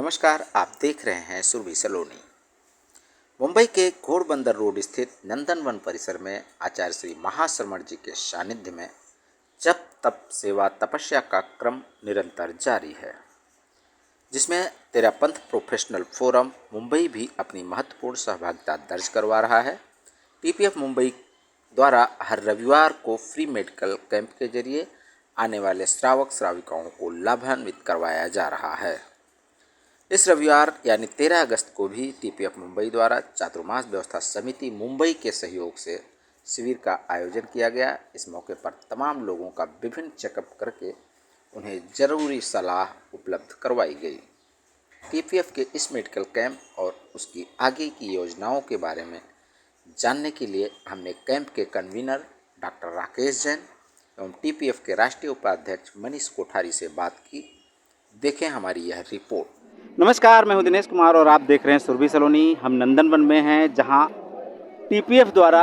नमस्कार, आप देख रहे हैं सुरभि सलोनी। मुंबई के घोड़बंदर रोड स्थित नंदनवन परिसर में आचार्य श्री महाश्रमण जी के सानिध्य में जप तप सेवा तपस्या का क्रम निरंतर जारी है, जिसमें तेरा पंथ प्रोफेशनल फोरम मुंबई भी अपनी महत्वपूर्ण सहभागिता दर्ज करवा रहा है। टीपीएफ मुंबई द्वारा हर रविवार को फ्री मेडिकल कैंप के जरिए आने वाले श्रावक श्राविकाओं को लाभान्वित करवाया जा रहा है। इस रविवार यानी 13 अगस्त को भी टीपीएफ मुंबई द्वारा चातुर्मास व्यवस्था समिति मुंबई के सहयोग से शिविर का आयोजन किया गया। इस मौके पर तमाम लोगों का विभिन्न चेकअप करके उन्हें जरूरी सलाह उपलब्ध करवाई गई। टीपीएफ के इस मेडिकल कैंप और उसकी आगे की योजनाओं के बारे में जानने के लिए हमने कैंप के कन्वीनर डॉक्टर राकेश जैन एवं टीपीएफ के राष्ट्रीय उपाध्यक्ष मनीष कोठारी से बात की। देखें हमारी यह रिपोर्ट। नमस्कार, मैं हूं दिनेश कुमार और आप देख रहे हैं सुरभि सलोनी। हम नंदनवन में हैं, जहां टीपीएफ द्वारा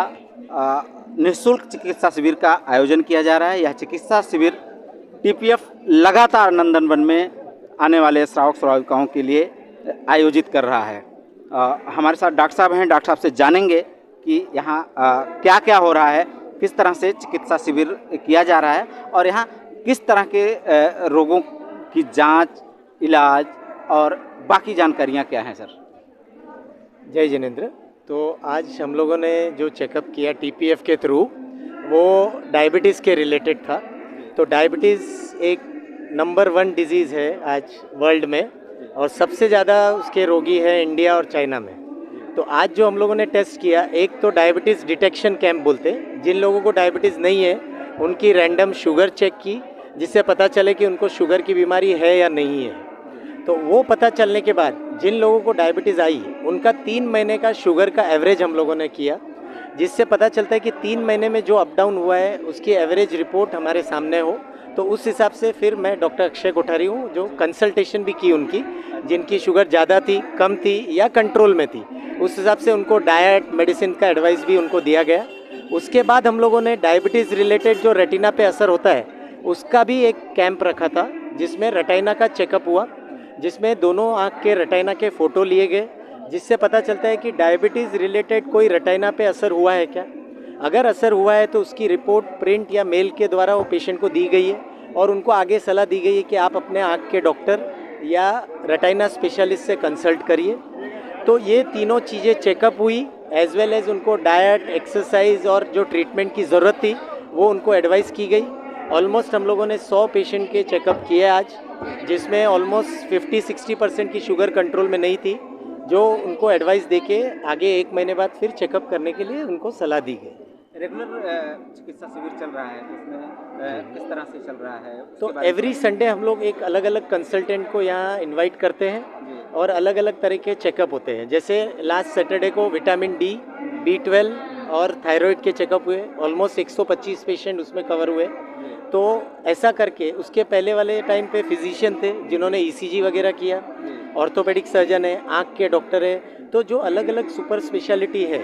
निःशुल्क चिकित्सा शिविर का आयोजन किया जा रहा है। यह चिकित्सा शिविर टीपीएफ लगातार नंदनवन में आने वाले श्रावक श्राविकाओं के लिए आयोजित कर रहा है। हमारे साथ डॉक्टर साहब हैं। डॉक्टर साहब से जानेंगे कि यहाँ क्या क्या हो रहा है, किस तरह से चिकित्सा शिविर किया जा रहा है और यहाँ किस तरह के रोगों की जाँच, इलाज और बाकी जानकारियाँ क्या हैं सर। जय जिनेंद्र। तो आज हम लोगों ने जो चेकअप किया टीपीएफ के थ्रू वो डायबिटीज़ के रिलेटेड था। तो डायबिटीज़ एक नंबर 1 डिजीज़ है आज वर्ल्ड में और सबसे ज़्यादा उसके रोगी है इंडिया और चाइना में। तो आज जो हम लोगों ने टेस्ट किया, एक तो डायबिटीज़ डिटेक्शन कैंप बोलते हैं, जिन लोगों को डायबिटीज़ नहीं है उनकी रैंडम शुगर चेक की, जिससे पता चले कि उनको शुगर की बीमारी है या नहीं है। तो वो पता चलने के बाद जिन लोगों को डायबिटीज़ आई उनका 3 महीने का शुगर का एवरेज हम लोगों ने किया, जिससे पता चलता है कि 3 महीने में जो अप डाउन हुआ है उसकी एवरेज रिपोर्ट हमारे सामने हो। तो उस हिसाब से फिर मैं डॉक्टर अक्षय कोठारी हूँ, जो कंसल्टेशन भी की उनकी, जिनकी शुगर ज़्यादा थी, कम थी या कंट्रोल में थी, उस हिसाब से उनको डाइट मेडिसिन का एडवाइस भी उनको दिया गया। उसके बाद हम लोगों ने डायबिटीज़ रिलेटेड जो रेटिना पे असर होता है उसका भी एक कैंप रखा था, जिसमें रेटिना का चेकअप हुआ, जिसमें दोनों आँख के रेटिना के फ़ोटो लिए गए, जिससे पता चलता है कि डायबिटीज़ रिलेटेड कोई रेटिना पे असर हुआ है क्या। अगर असर हुआ है तो उसकी रिपोर्ट प्रिंट या मेल के द्वारा वो पेशेंट को दी गई है और उनको आगे सलाह दी गई है कि आप अपने आँख के डॉक्टर या रेटिना स्पेशलिस्ट से कंसल्ट करिए। तो ये तीनों चीज़ें चेकअप हुई, एज वेल एज उनको डाइट, एक्सरसाइज और जो ट्रीटमेंट की ज़रूरत थी वो उनको एडवाइस की गई। ऑलमोस्ट हम लोगों ने 100 पेशेंट के चेकअप किए आज, जिसमें ऑलमोस्ट 50-60% की शुगर कंट्रोल में नहीं थी, जो उनको एडवाइस देके आगे 1 महीने बाद फिर चेकअप करने के लिए उनको सलाह दी गई। रेगुलर चिकित्सा शिविर चल रहा है, इसमें किस तरह से चल रहा है? तो एवरी संडे हम लोग एक अलग अलग कंसल्टेंट को यहाँ इनवाइट करते हैं और अलग अलग तरह के चेकअप होते हैं। जैसे लास्ट सैटरडे को विटामिन डी, B12 और थायराइड के चेकअप हुए, ऑलमोस्ट 125 पेशेंट उसमें कवर हुए। तो ऐसा करके उसके पहले वाले टाइम पे फिजिशियन थे जिन्होंने ECG वगैरह किया, ऑर्थोपेडिक सर्जन है, आँख के डॉक्टर है। तो जो अलग अलग सुपर स्पेशलिटी है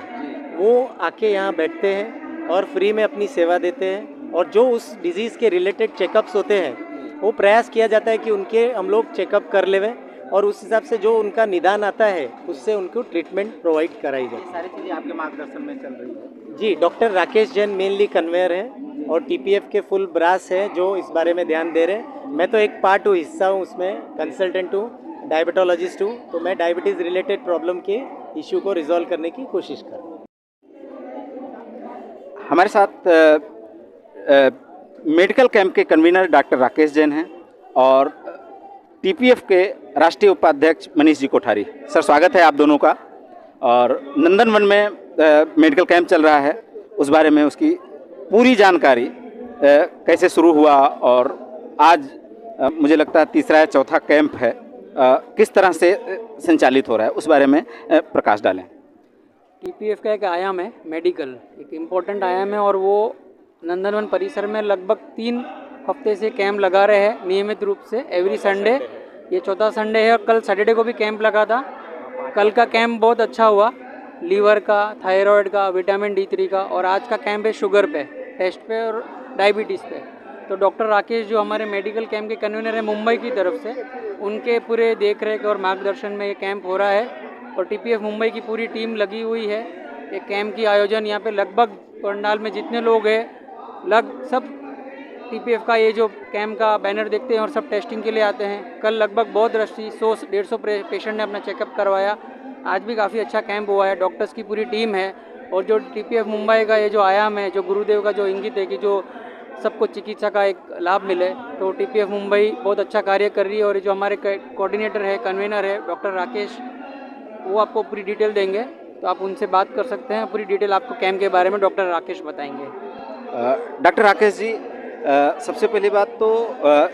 वो आके यहाँ बैठते हैं और फ्री में अपनी सेवा देते हैं। और जो उस डिजीज़ के रिलेटेड चेकअप्स होते हैं वो प्रयास किया जाता है कि उनके हम लोग चेकअप कर लेवें और उस हिसाब से जो उनका निदान आता है उससे उनको ट्रीटमेंट प्रोवाइड कराई जाए। सारी चीज़ें आपके मार्गदर्शन में चल रही है जी। Doctor Rakesh Jain mainly conveyor हैं और टीपीएफ के फुल ब्रास है जो इस बारे में ध्यान दे रहे हैं। मैं तो एक पार्ट हूँ, हिस्सा हूँ, उसमें कंसल्टेंट हूँ, डायबिटोलॉजिस्ट हूँ। तो मैं डायबिटीज़ रिलेटेड प्रॉब्लम के इशू को रिजॉल्व करने की कोशिश कर रहा हूँ। हमारे साथ मेडिकल कैंप के कन्वीनर डॉक्टर राकेश जैन हैं और टीपीएफ के राष्ट्रीय उपाध्यक्ष मनीष जी कोठारी। सर, स्वागत है आप दोनों का। और नंदनवन में मेडिकल कैंप चल रहा है, उस बारे में उसकी पूरी जानकारी, कैसे शुरू हुआ और आज मुझे लगता है तीसरा या चौथा कैंप है, किस तरह से संचालित हो रहा है, उस बारे में प्रकाश डालें। टीपीएफ का एक आयाम है मेडिकल, एक इम्पोर्टेंट आयाम है और वो नंदनवन परिसर में लगभग 3 हफ्ते से कैंप लगा रहे हैं नियमित रूप से एवरी संडे। ये चौथा संडे है और कल सैटरडे को भी कैंप लगा था। कल का कैंप बहुत अच्छा हुआ, लीवर का, थायराइड का, विटामिन D3 का, और आज का कैंप है शुगर पे, टेस्ट पे और डायबिटीज़ पे। तो डॉक्टर राकेश जो हमारे मेडिकल कैंप के कन्वीनर हैं मुंबई की तरफ से, उनके पूरे देख रेख और मार्गदर्शन में ये कैंप हो रहा है और टीपीएफ मुंबई की पूरी टीम लगी हुई है। ये कैंप की आयोजन यहाँ पे लगभग पंडाल में जितने लोग हैं सब टीपीएफ का ये जो कैंप का बैनर देखते हैं और सब टेस्टिंग के लिए आते हैं। कल लगभग बहुत रश थी, 100-150 पेशेंट ने अपना चेकअप करवाया। आज भी काफ़ी अच्छा कैंप हुआ है, डॉक्टर्स की पूरी टीम है और जो टीपीएफ मुंबई का ये जो आयाम है, जो गुरुदेव का जो इंगित है कि जो सबको चिकित्सा का एक लाभ मिले, तो टीपीएफ मुंबई बहुत अच्छा कार्य कर रही है। और जो हमारे कोऑर्डिनेटर है, कन्वीनर है डॉक्टर राकेश, वो आपको पूरी डिटेल देंगे, तो आप उनसे बात कर सकते हैं। पूरी डिटेल आपको कैंप के बारे में डॉक्टर राकेश बताएंगे। डॉक्टर राकेश जी, सबसे पहली बात तो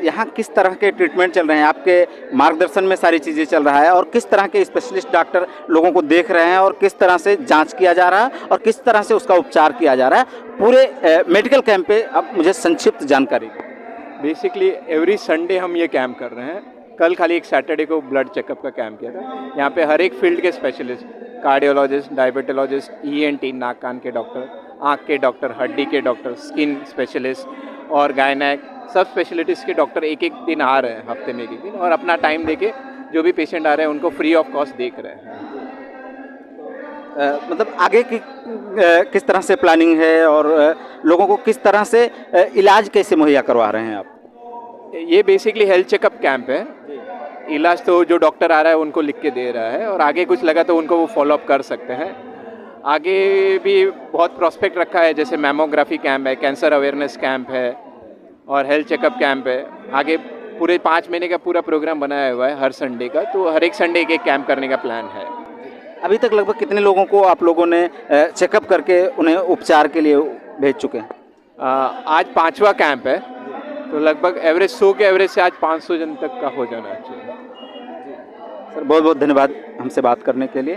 यहाँ किस तरह के ट्रीटमेंट चल रहे हैं? आपके मार्गदर्शन में सारी चीज़ें चल रहा है और किस तरह के स्पेशलिस्ट डॉक्टर लोगों को देख रहे हैं और किस तरह से जांच किया जा रहा है और किस तरह से उसका उपचार किया जा रहा है? पूरे मेडिकल कैंप पे आप मुझे संक्षिप्त जानकारी दें। बेसिकली एवरी संडे हम ये कैंप कर रहे हैं। कल खाली एक सैटरडे को ब्लड चेकअप का कैंप किया था। यहाँ पे हर एक फील्ड के स्पेशलिस्ट, कार्डियोलॉजिस्ट, डायबिटोलॉजिस्ट, ENT नाक कान के डॉक्टर, आँख के डॉक्टर, हड्डी के डॉक्टर, स्किन स्पेशलिस्ट और गायनेक, सब स्पेशलिटीज़ के डॉक्टर एक एक दिन आ रहे हैं, हफ्ते में एक दिन, और अपना टाइम देके जो भी पेशेंट आ रहे हैं उनको फ्री ऑफ कॉस्ट देख रहे हैं। मतलब आगे की किस तरह से प्लानिंग है और लोगों को किस तरह से इलाज कैसे मुहैया करवा रहे हैं आप? ये बेसिकली हेल्थ चेकअप कैंप है। इलाज तो जो डॉक्टर आ रहा है उनको लिख के दे रहा है और आगे कुछ लगा तो उनको वो फॉलोअप कर सकते हैं। आगे भी बहुत प्रोस्पेक्ट रखा है, जैसे मैमोग्राफी कैंप है, कैंसर अवेयरनेस कैंप है और हेल्थ चेकअप कैंप है। आगे पूरे 5 महीने का पूरा प्रोग्राम बनाया हुआ है हर संडे का, तो हर एक संडे एक कैंप करने का प्लान है। अभी तक लगभग कितने लोगों को आप लोगों ने चेकअप करके उन्हें उपचार के लिए भेज चुके हैं? आज 5वां कैंप है, तो लगभग एवरेज 100 के एवरेज से आज 500 जन तक का हो जाना चाहिए। सर बहुत बहुत धन्यवाद हमसे बात करने के लिए।